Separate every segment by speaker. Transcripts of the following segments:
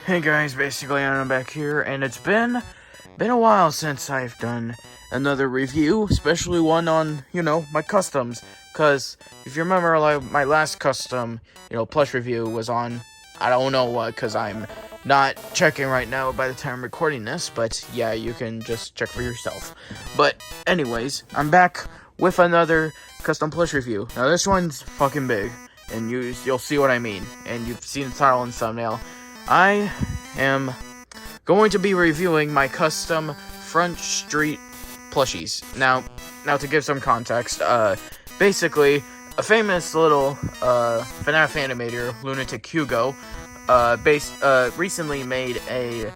Speaker 1: Hey guys, basically I'm back here, and it's been a while since I've done another review, especially one on, my customs, because if you remember, like, my last custom, plush review was on, I don't know what, because I'm not checking right now by the time I'm recording this, but yeah, you can just check for yourself. But anyways, I'm back with another custom plush review. Now this one's fucking big, and you'll see what I mean, and you've seen the title and thumbnail. I am going to be reviewing my custom Front Street plushies. Now to give some context, basically, a famous little FNAF animator, Lunatic Hugo, recently made a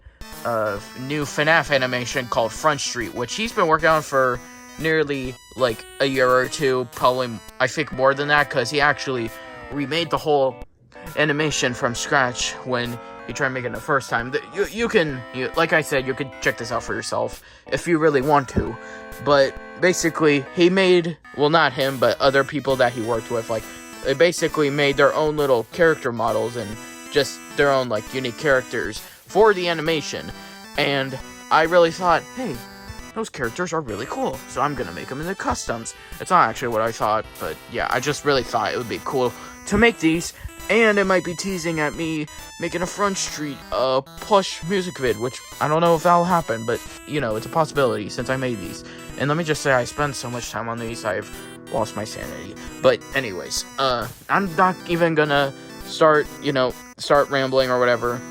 Speaker 1: new FNAF animation called Front Street, which he's been working on for nearly like a year or two, probably I think more than that, because he actually remade the whole animation from scratch when he tried making it the first time. Like I said, you could check this out for yourself if you really want to. But basically, he made, well, not him, but other people that he worked with, like, they basically made their own little character models and just their own, like, unique characters for the animation. And I really thought, hey, those characters are really cool, so I'm gonna make them into customs. It's not actually what I thought, but yeah, I just really thought it would be cool to make these. And it might be teasing at me making a Front Street plush music vid, which I don't know if that'll happen, but it's a possibility since I made these. And let me just say, I spend so much time on these, I've lost my sanity. But anyways, I'm not even gonna start rambling or whatever,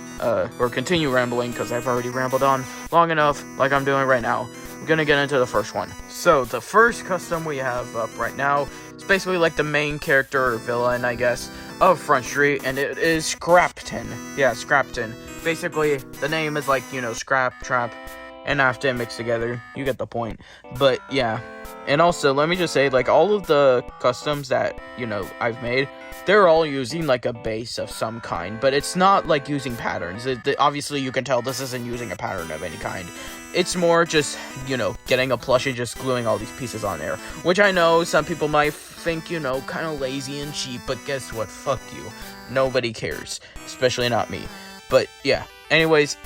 Speaker 1: or continue rambling, because I've already rambled on long enough, like I'm doing right now. I'm gonna get into the first one. So the first custom we have up right now is basically like the main character or villain, I guess, of Front Street, and it is Scrapton. Yeah, Scrapton. Basically, the name is like, scrap, trap, and after mixed together. You get the point. But yeah. And also, let me just say, like, all of the customs that, I've made, they're all using, like, a base of some kind. But it's not, like, using patterns. Obviously, you can tell this isn't using a pattern of any kind. It's more just, getting a plushie, just gluing all these pieces on there. Which I know some people might think, kind of lazy and cheap. But guess what? Fuck you. Nobody cares. Especially not me. But, yeah. Anyways,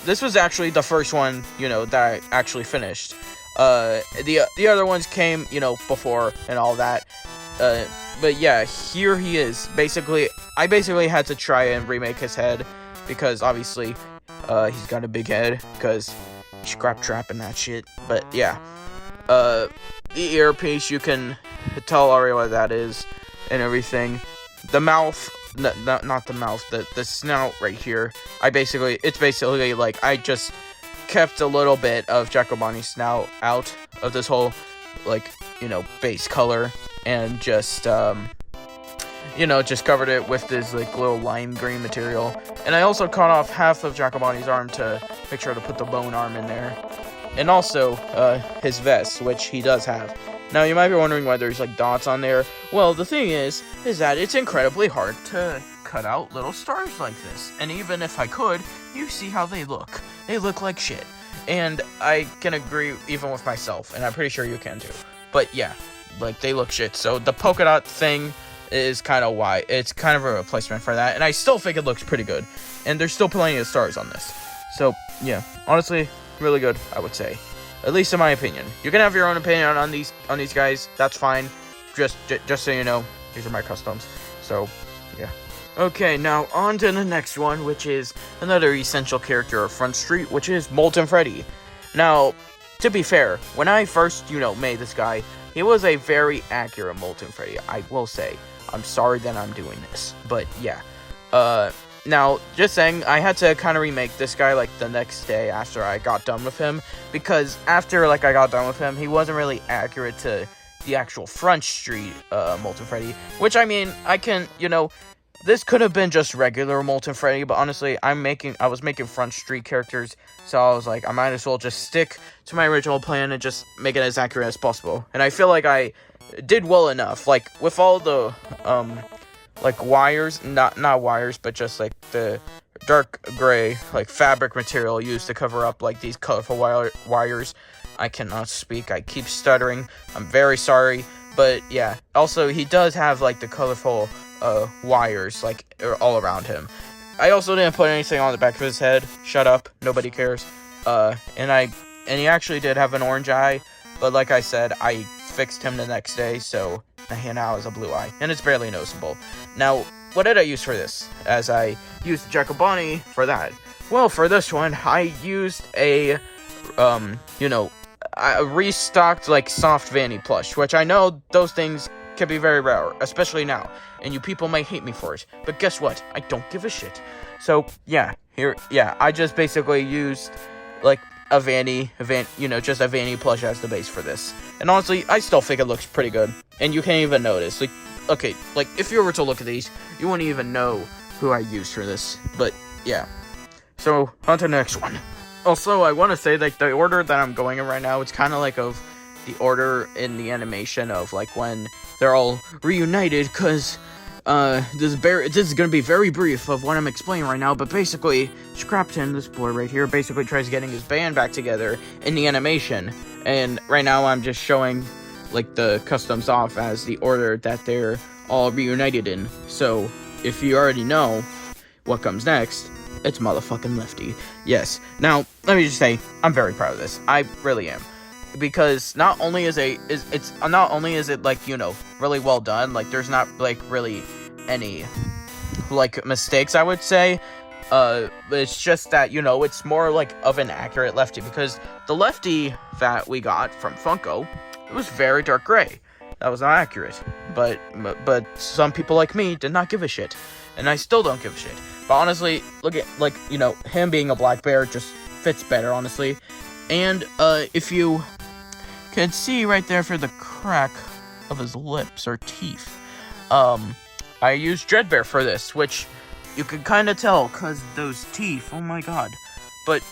Speaker 1: this was actually the first one, that I actually finished. The other ones came, before and all that. But yeah, here he is. I basically had to try and remake his head, because obviously, he's got a big head, because he's scrap trapping that shit. But yeah, the earpiece, you can tell already what that is, and everything. The mouth, not the mouth, the snout right here, it's basically like, I just kept a little bit of Jacobani's snout out of this whole, like, base color, and just, just covered it with this, like, little lime green material. And I also cut off half of Jacobani's arm to make sure to put the bone arm in there. And also, his vest, which he does have. Now, you might be wondering why there's, like, dots on there. Well, the thing is that it's incredibly hard to cut out little stars like this. And even if I could, you see how they look. They look like shit. And I can agree even with myself, and I'm pretty sure you can too. But yeah, like, they look shit. So the polka dot thing is kind of why. It's kind of a replacement for that. And I still think it looks pretty good. And there's still plenty of stars on this. So yeah, honestly, really good, I would say. At least in my opinion. You can have your own opinion on these guys. That's fine. Just so you know, these are my customs. So yeah. Okay, now on to the next one, which is another essential character of Front Street, which is Molten Freddy. Now, to be fair, when I first, made this guy, he was a very accurate Molten Freddy, I will say. I'm sorry that I'm doing this, but yeah. Now, just saying, I had to kind of remake this guy, like, the next day after I got done with him, because after, like, I got done with him, he wasn't really accurate to the actual Front Street, Molten Freddy, which, I mean, I can, this could have been just regular Molten Freddy, but honestly, I was making Front Street characters, so I was like, I might as well just stick to my original plan and just make it as accurate as possible. And I feel like I did well enough, like, with all the, like, wires, not wires, but just, like, the dark gray, like, fabric material used to cover up, like, these colorful wires. I cannot speak, I keep stuttering, I'm very sorry, but yeah, also, he does have, like, the colorful, wires, like, all around him. I also didn't put anything on the back of his head. Shut up, nobody cares. And he actually did have an orange eye, but like I said, I fixed him the next day, so he now has a blue eye, and it's barely noticeable. Now, what did I use for this? As I used the Jackal Bunny for that. Well, for this one, I used a restocked, like, soft Vanny plush, which I know those things can be very rare, especially now, and you people might hate me for it, but guess what? I don't give a shit. So, I just basically used, like, just a Vanny plush as the base for this. And honestly, I still think it looks pretty good, and you can't even notice. Like, okay, like, if you were to look at these, you wouldn't even know who I used for this, but, yeah. So, on to the next one. Also, I want to say, like, the order that I'm going in right now, it's kind of like of the order in the animation of, like, when they're all reunited, because, this is going to be very brief of what I'm explaining right now, but basically, Scrapton, this boy right here, basically tries getting his band back together in the animation, and right now I'm just showing, like, the customs off as the order that they're all reunited in. So, if you already know what comes next, it's motherfucking Lefty. Yes. Now, let me just say, I'm very proud of this. I really am. Because not only is it like, really well done, like, there's not, like, really any, like, mistakes, I would say. It's just that, it's more, like, of an accurate Lefty, because the Lefty that we got from Funko, it was very dark gray. That was not accurate. But some people like me did not give a shit. And I still don't give a shit. But honestly, look at, like, him being a black bear just fits better, honestly. And, if you can see right there for the crack of his lips or teeth, I used Fredbear for this, which you can kind of tell, because those teeth, oh my god. But,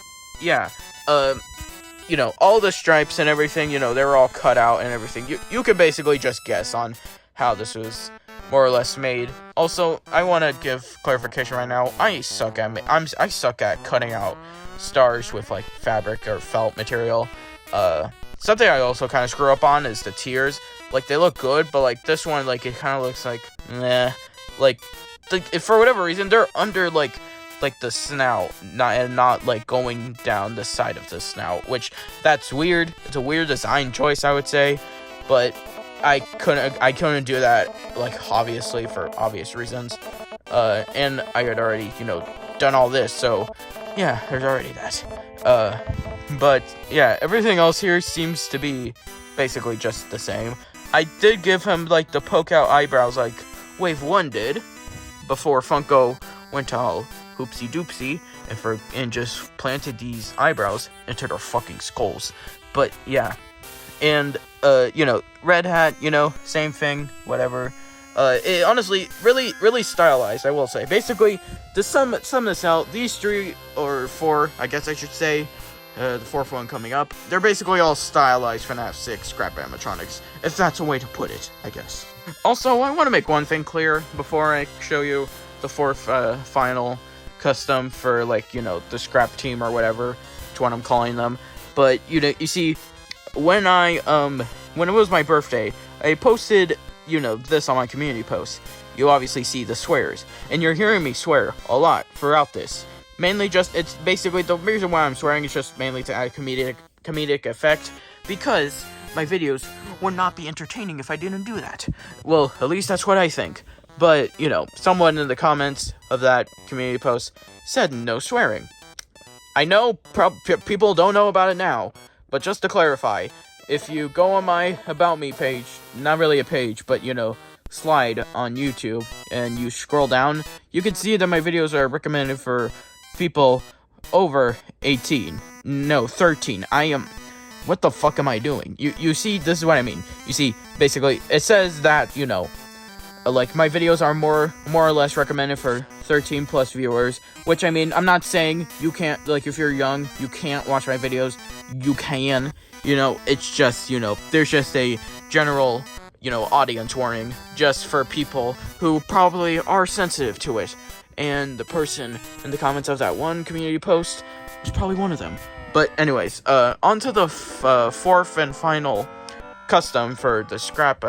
Speaker 1: yeah, all the stripes and everything, they were all cut out and everything. You could basically just guess on how this was more or less made. Also, I want to give clarification right now. I suck at cutting out stars with, like, fabric or felt material. Something I also kind of screw up on is the tears. Like, they look good, but, like, this one, like, it kind of looks like, meh. Like, for whatever reason, they're under, like the snout, not like going down the side of the snout, which that's weird. It's a weird design choice, I would say, but I couldn't do that, like, obviously, for obvious reasons. And I had already, done all this, so yeah, there's already that. But yeah, everything else here seems to be basically just the same. I did give him, like, the poke out eyebrows like Wave 1 did, before Funko went all hoopsie doopsie and just planted these eyebrows into their fucking skulls. But yeah, and Red Hat, same thing, whatever. It honestly really stylized, I will say. Basically, to sum this out, these 3 or 4, I guess I should say, the 4th one coming up, they're basically all stylized FNAF 6 scrap animatronics, if that's a way to put it, I guess. Also, I want to make one thing clear before I show you the 4th final custom for, like, the scrap team or whatever, it's what I'm calling them. But you see, when when it was my birthday, I posted this on my community post. You obviously see the swears, and you're hearing me swear a lot throughout this. Mainly it's basically, the reason why I'm swearing is just mainly to add comedic effect, because my videos would not be entertaining if I didn't do that. Well, at least that's what I think. But, someone in the comments of that community post said no swearing. I know people don't know about it now, but just to clarify, if you go on my About Me page, not really a page, but, slide on YouTube, and you scroll down, you can see that my videos are recommended for people over 18. No, 13. What the fuck am I doing? You see, this is what I mean. You see, basically, it says that, like, my videos are more or less recommended for 13 plus viewers, which, I mean, I'm not saying you can't, like, if you're young, you can't watch my videos. You can, it's just, there's just a general, audience warning, just for people who probably are sensitive to it. And the person in the comments of that one community post was probably one of them. But anyways, on to the 4th and final custom for the scrap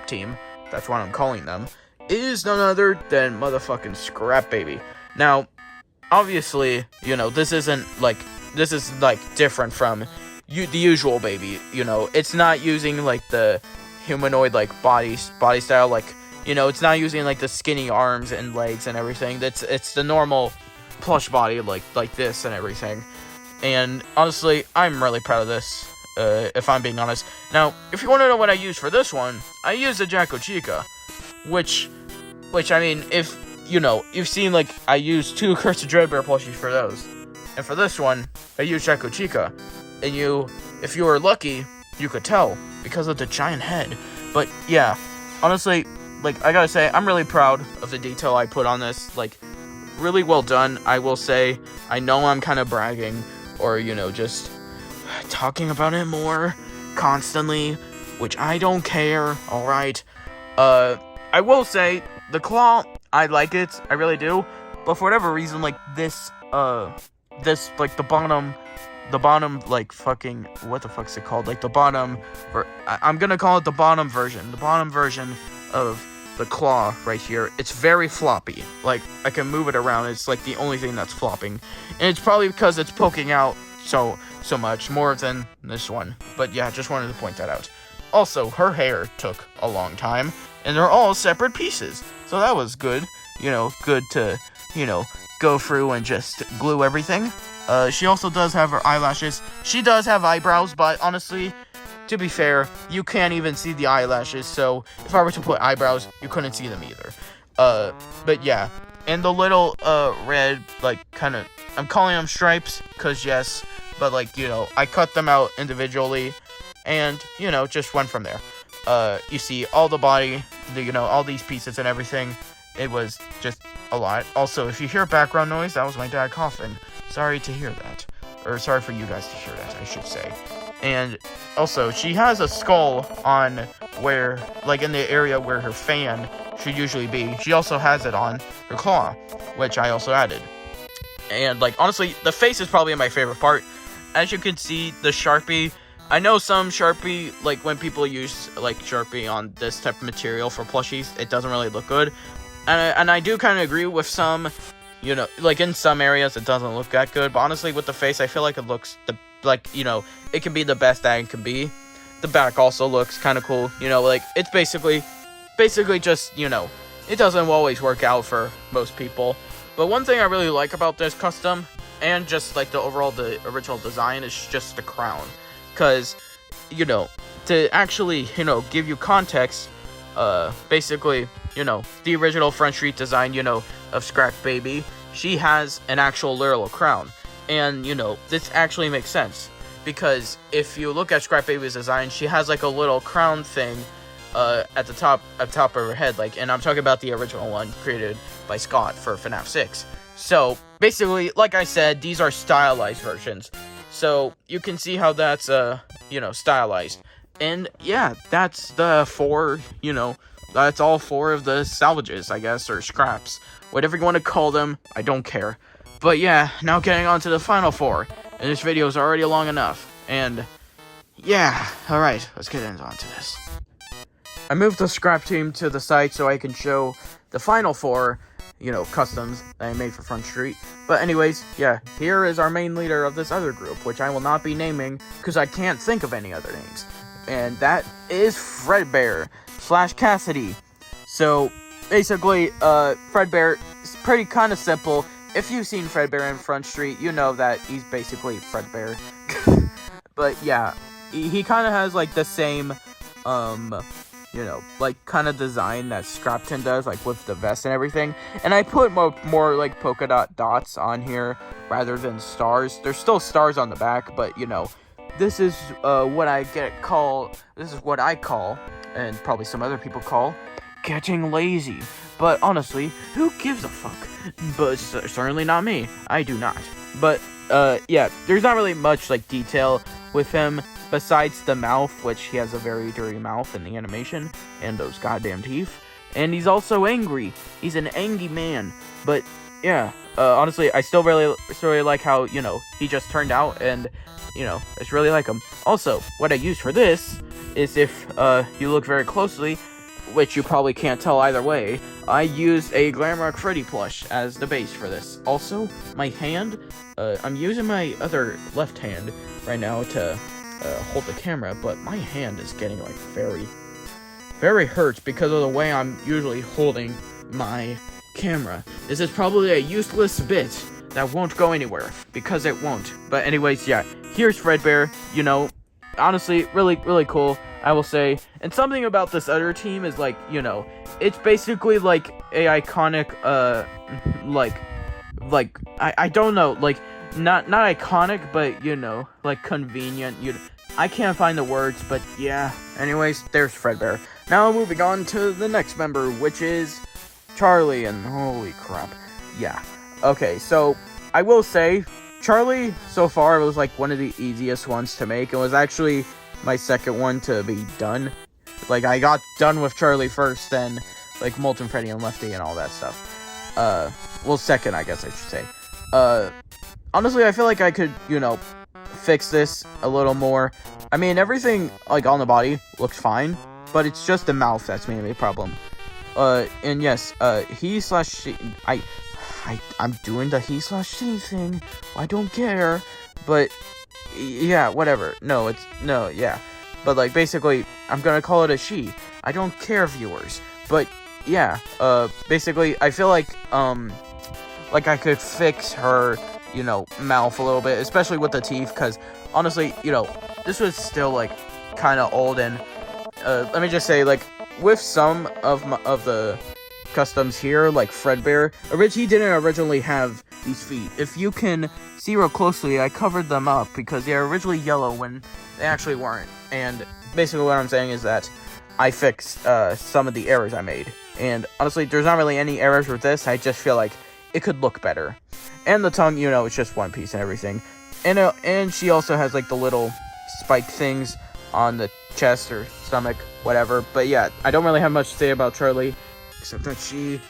Speaker 1: team. That's what I'm calling them, is none other than motherfucking Scrap Baby. Now, obviously, this isn't, like, this is, like, different from the usual baby, it's not using, like, the humanoid, like, body style, like, it's not using, like, the skinny arms and legs and everything. It's the normal plush body, like this and everything. And honestly, I'm really proud of this, if I'm being honest. Now, if you want to know what I used for this one, I used a Jacko Chica, which, I mean, if, you've seen, like, I used 2 Curse of Fredbear plushies for those. And for this one, I used Jacko Chica. And if you were lucky, you could tell, because of the giant head. But, yeah, honestly, like, I gotta say, I'm really proud of the detail I put on this. Like, really well done, I will say. I know I'm kind of bragging, or, just talking about it more constantly, which I don't care, alright? I will say, the claw, I like it, I really do, but for whatever reason, like, this, like, the bottom, like, fucking, what the fuck's it called? Like, the bottom, I'm gonna call it the bottom version of the claw right here. It's very floppy. Like, I can move it around. It's, like, the only thing that's flopping. And it's probably because it's poking out so much more than this one. But, yeah, just wanted to point that out. Also, her hair took a long time, and they're all separate pieces. So that was good. Good to, go through and just glue everything. She also does have her eyelashes. She does have eyebrows, but honestly, to be fair, you can't even see the eyelashes, so if I were to put eyebrows, you couldn't see them either. But yeah, and the little, red, like, I'm calling them stripes, cause yes, but, like, I cut them out individually, and, just went from there. You see all the body, all these pieces and everything. It was just a lot. Also, if you hear background noise, that was my dad coughing. Sorry to hear that. Or sorry for you guys to hear that, I should say. And also, she has a skull on where, like, in the area where her fan should usually be. She also has it on her claw, which I also added. And, like, honestly, the face is probably my favorite part. As you can see, the Sharpie, I know some Sharpie, like, when people use, like, Sharpie on this type of material for plushies, it doesn't really look good. And I do kind of agree with some, like, in some areas it doesn't look that good, but honestly, with the face, I feel like it looks, it can be the best that it can be. The back also looks kind of cool, like, it's basically just, it doesn't always work out for most people. But one thing I really like about this custom, and just, like, the original design, is just the crown. Because, to actually, give you context, basically, the original Front Street design, of Scrap Baby, she has an actual literal crown. And, this actually makes sense. Because if you look at Scrap Baby's design, she has, like, a little crown thing, at the top of her head, like, and I'm talking about the original one created by Scott for FNAF 6. So, basically, like I said, these are stylized versions. So, you can see how that's, stylized. And, yeah, that's the 4, that's all 4 of the salvages, I guess, or scraps. Whatever you want to call them, I don't care. But yeah, now getting on to the final 4. And this video is already long enough. And, yeah, alright, let's get on to this. I moved the scrap team to the site so I can show the final 4, customs that I made for Front Street. But anyways, yeah, here is our main leader of this other group, which I will not be naming, because I can't think of any other names. And that is Fredbear / Cassidy. So, basically, Fredbear is pretty kind of simple. If you've seen Fredbear in Front Street, you know that he's basically Fredbear. But yeah, he kind of has, like, the same, like, kind of design that Scrapton does, like, with the vest and everything. And I put more like, polka dots on here, rather than stars. There's still stars on the back, but, this is, what I call, and probably some other people call, getting lazy. But honestly, who gives a fuck? But certainly not me. I do not. But, yeah, there's not really much, like, detail with him, besides the mouth, which he has a very dirty mouth in the animation, and those goddamn teeth. And he's also angry. He's an angry man. But, yeah, honestly, I still really like how, he just turned out, and, I just really like him. Also, what I used for this is, if, you look very closely, which you probably can't tell either way, I used a Glamrock Freddy plush as the base for this. Also, my hand, I'm using my other left hand right now to hold the camera, but my hand is getting like very hurt because of the way I'm usually holding my camera. This is probably a useless bit that won't go anywhere, because it won't. But anyways, yeah, here's Fredbear, you know, honestly, really cool, I will say. And something about this other team is, like, you know, it's basically, like, a iconic, I don't know, like, not iconic, but, you know, like, convenient, I can't find the words, but yeah. Anyways, there's Fredbear. Now moving on to the next member, which is Charlie, and holy crap, yeah. Okay, so, I will say, Charlie, so far, was, like, one of the easiest ones to make. It was actually my second one to be done. Like, I got done with Charlie first, then, like, Molten Freddy and Lefty and all that stuff. Well, second, I guess I should say. Honestly, I feel like I could, you know, fix this a little more. I mean, everything, like, on the body looks fine, but it's just the mouth that's mainly a problem. And yes, he/she, I'm doing the he/she thing. I don't care. But, yeah, whatever. No, yeah. But, like, basically, I'm gonna call it a she. I don't care, viewers. But, yeah, basically, I feel like I could fix her, you know, mouth a little bit, especially with the teeth, because, honestly, you know, this was still, like, kind of old, and, let me just say, like, with some of the customs here, like Fredbear, he didn't originally have these feet. If you can see real closely, I covered them up because they were originally yellow when they actually weren't. And basically what I'm saying is that I fixed some of the errors I made. And honestly, there's not really any errors with this. I just feel like it could look better. And the tongue, you know, it's just one piece and everything. And she also has like the little spike things on the chest or stomach, whatever. But yeah, I don't really have much to say about Charlie, except that she.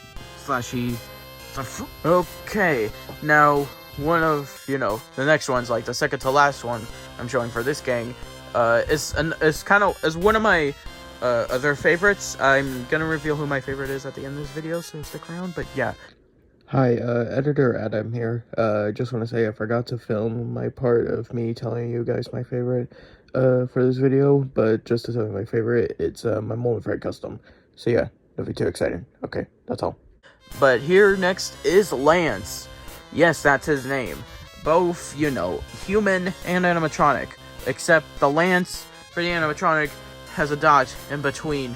Speaker 1: Okay, now one of, you know, the next one's like the second to last one I'm showing for this gang. Is one of my other favorites. I'm gonna reveal who my favorite is at the end of this video, so stick around. But yeah.
Speaker 2: Hi, Editor Adam here. Just want to say I forgot to film my part of me telling you guys my favorite for this video, but just to tell you my favorite, it's my Molten Freddy custom. So yeah, nothing too exciting. Okay, that's all.
Speaker 1: But here next is Lance. Yes, that's his name. Both, you know, human and animatronic. Except the Lance for the animatronic has a dot in between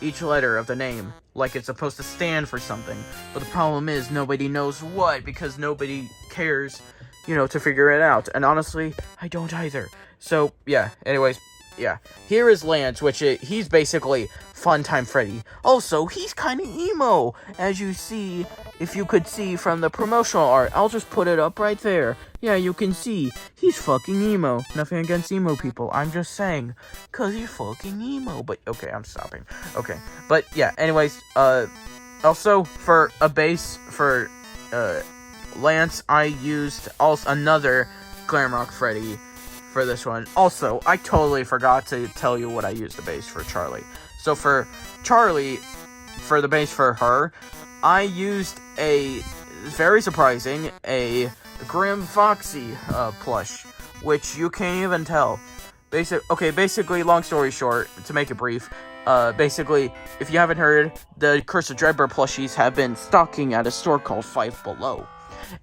Speaker 1: each letter of the name, like it's supposed to stand for something. But the problem is nobody knows what, because nobody cares, you know, to figure it out. And honestly, I don't either. So, yeah, anyways, yeah. Here is Lance, which he's basically Funtime Freddy. Also, he's kind of emo, as you see, if you could see from the promotional art. I'll just put it up right there. Yeah, you can see. He's fucking emo. Nothing against emo people. I'm just saying, cause he's fucking emo. But, okay, I'm stopping. Okay, but, yeah, anyways, also, for a base for, Lance, I used another Glamrock Freddy for this one. Also, I totally forgot to tell you what I used the base for Charlie. So for Charlie, for the base for her, I used a, very surprising, a Grim Foxy plush, which you can't even tell. Basically, long story short, to make it brief, basically, if you haven't heard, the Curse of Dreadbear plushies have been stocking at a store called Five Below.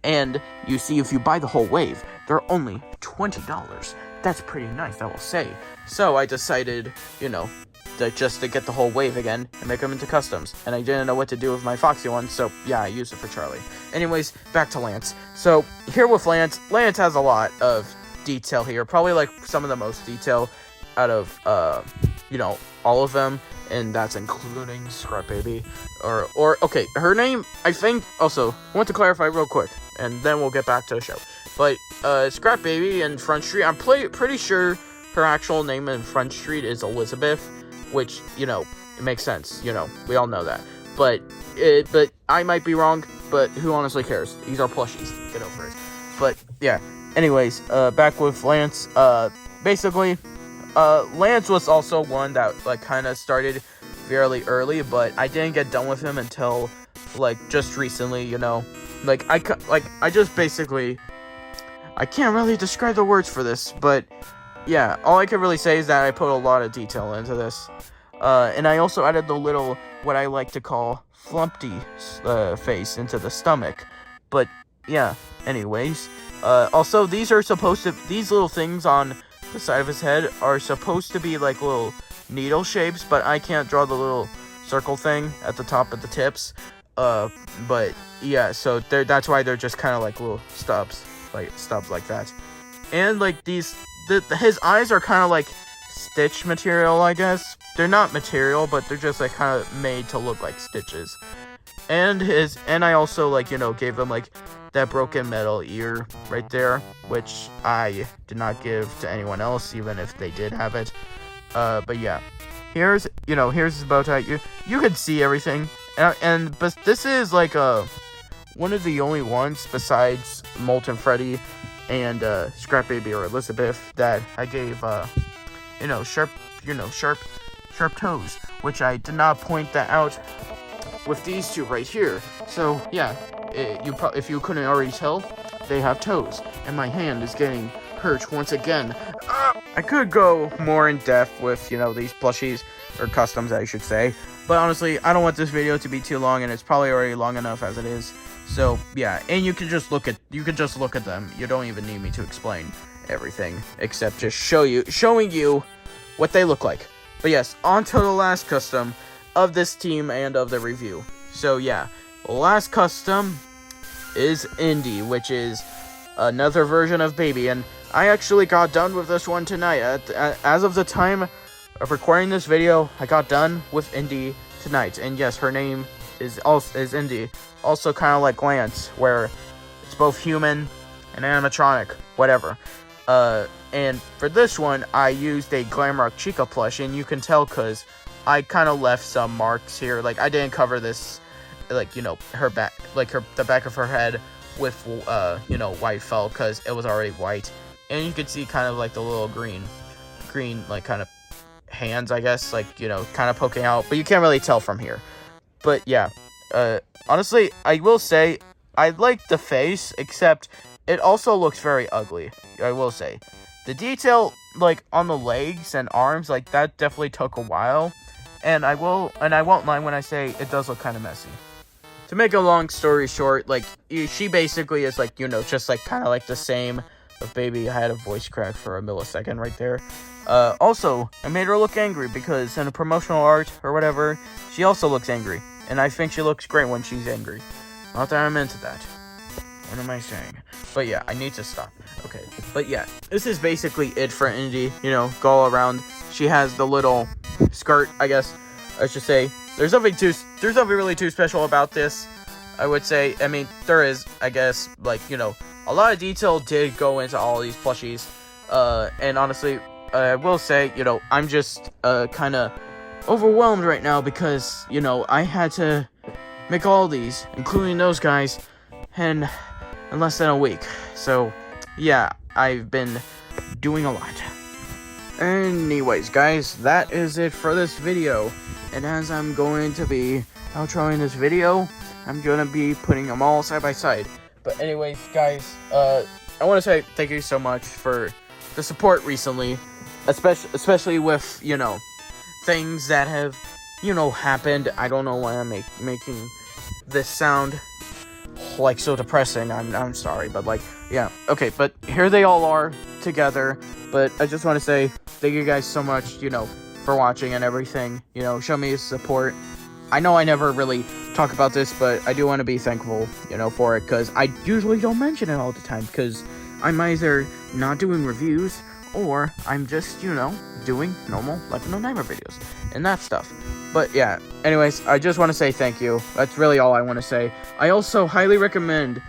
Speaker 1: And you see, if you buy the whole wave, they're only $20. That's pretty nice, I will say. So I decided, you know, just to get the whole wave again and make them into customs. And I didn't know what to do with my Foxy one, so yeah, I used it for Charlie. Anyways, back to Lance. So here with Lance has a lot of detail here. Probably like some of the most detail out of, you know, all of them. And that's including Scrap Baby. Or okay, her name, I think, also, I want to clarify real quick, and then we'll get back to the show. But, Scrap Baby and Front Street, I'm pretty sure her actual name in Front Street is Elizabeth, which, you know, it makes sense, you know, we all know that. But I might be wrong, but who honestly cares? These are plushies, get over it. But, yeah, anyways, back with Lance, basically, Lance was also one that, like, kind of started fairly early, but I didn't get done with him until, like, just recently, you know? Like, I just basically... I can't really describe the words for this, but yeah, all I can really say is that I put a lot of detail into this. And I also added the little, what I like to call, flumpty face into the stomach. But yeah, anyways. Also, these little things on the side of his head are supposed to be like little needle shapes, but I can't draw the little circle thing at the top of the tips. But yeah, so that's why they're just kind of like little stubs like that. And like his eyes are kind of like stitch material, I guess. They're not material, but they're just like kind of made to look like stitches. And I also, like, you know, gave him like that broken metal ear right there, which I did not give to anyone else, even if they did have it. But yeah, here's his bow tie. You can see everything, but this is like one of the only ones besides Molten Freddy and Scrap Baby or Elizabeth that I gave sharp toes, which I did not point that out with these two right here. So yeah, if you couldn't already tell, they have toes, and my hand is getting hurt once again. I could go more in depth with these plushies, or customs I should say, but honestly I don't want this video to be too long, and it's probably already long enough as it is. So yeah, and you can just look at them. You don't even need me to explain everything, except just showing you what they look like. But yes, on to the last custom of this team and of the review. So yeah, the last custom is Indy, which is another version of Baby, and I actually got done with this one tonight. As of the time of recording this video, I got done with Indy tonight, and yes, her name is Indy. Also kind of like Lance, where it's both human and animatronic, whatever. And for this one, I used a Glamrock Chica plush, and you can tell because I kind of left some marks here. Like, I didn't cover this, like, her back, like the back of her head with, white felt, because it was already white. And you could see kind of like the little green, like, kind of hands, I guess, like, kind of poking out, but you can't really tell from here. But yeah, honestly, I will say, I like the face, except it also looks very ugly, I will say. The detail, like, on the legs and arms, like, that definitely took a while. And I won't lie when I say it does look kind of messy. To make a long story short, like, she basically is, like, just, like, kind of like the same of Baby. I had a voice crack for a millisecond right there. Also, I made her look angry because in a promotional art or whatever, she also looks angry. And I think she looks great when she's angry. Not that I'm into that. What am I saying? But yeah, I need to stop. Okay. But yeah, this is basically it for Indy. Go all around. She has the little skirt, I guess I should say. There's nothing really too special about this, I would say. I mean, there is, I guess, like, a lot of detail did go into all these plushies. And honestly, I will say, I'm just kind of overwhelmed right now because, I had to make all these, including those guys, in less than a week. So yeah, I've been doing a lot. Anyways, guys, that is it for this video. And as I'm going to be outroing this video, I'm going to be putting them all side by side. But anyways, guys, I want to say thank you so much for the support recently, especially with, things that have, happened. I don't know why I'm making this sound like so depressing. I'm sorry, but like, yeah, okay, but here they all are together. But I just want to say thank you guys so much, for watching and everything. Show me support. I know I never really talk about this, but I do want to be thankful, for it, because I usually don't mention it all the time, because I'm either not doing reviews, or I'm just, doing normal Life No Nightmare videos, and that stuff. But yeah, anyways, I just want to say thank you. That's really all I want to say. I also highly recommend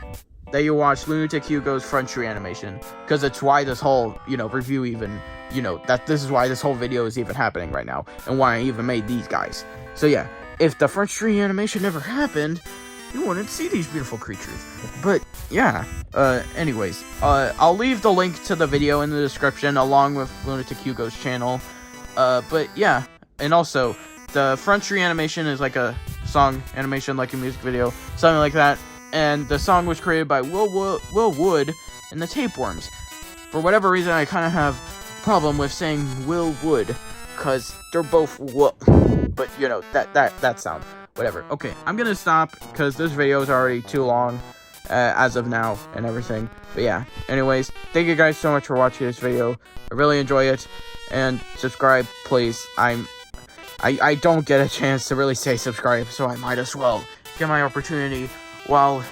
Speaker 1: that you watch Lunatic Hugo's front tree animation, because it's why this whole, review even, this is why this whole video is even happening right now, and why I even made these guys. So yeah, if the front tree animation never happened, you wouldn't see these beautiful creatures. But yeah, anyways, I'll leave the link to the video in the description, along with Lunatic Hugo's channel. But yeah, and also, the front tree animation is like a song animation, like a music video, something like that. And the song was created by Will Wood and the Tapeworms. For whatever reason, I kind of have a problem with saying Will Wood, because they're both but you know, that sound, whatever. Okay, I'm gonna stop, because this video is already too long, as of now, and everything. But yeah, anyways, thank you guys so much for watching this video. I really enjoy it, and subscribe, please. I don't get a chance to really say subscribe, so I might as well get my opportunity while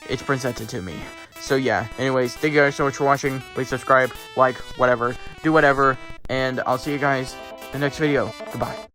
Speaker 1: it's presented to me. So yeah, anyways, thank you guys so much for watching. Please subscribe, like, whatever, do whatever, and I'll see you guys in the next video. Goodbye.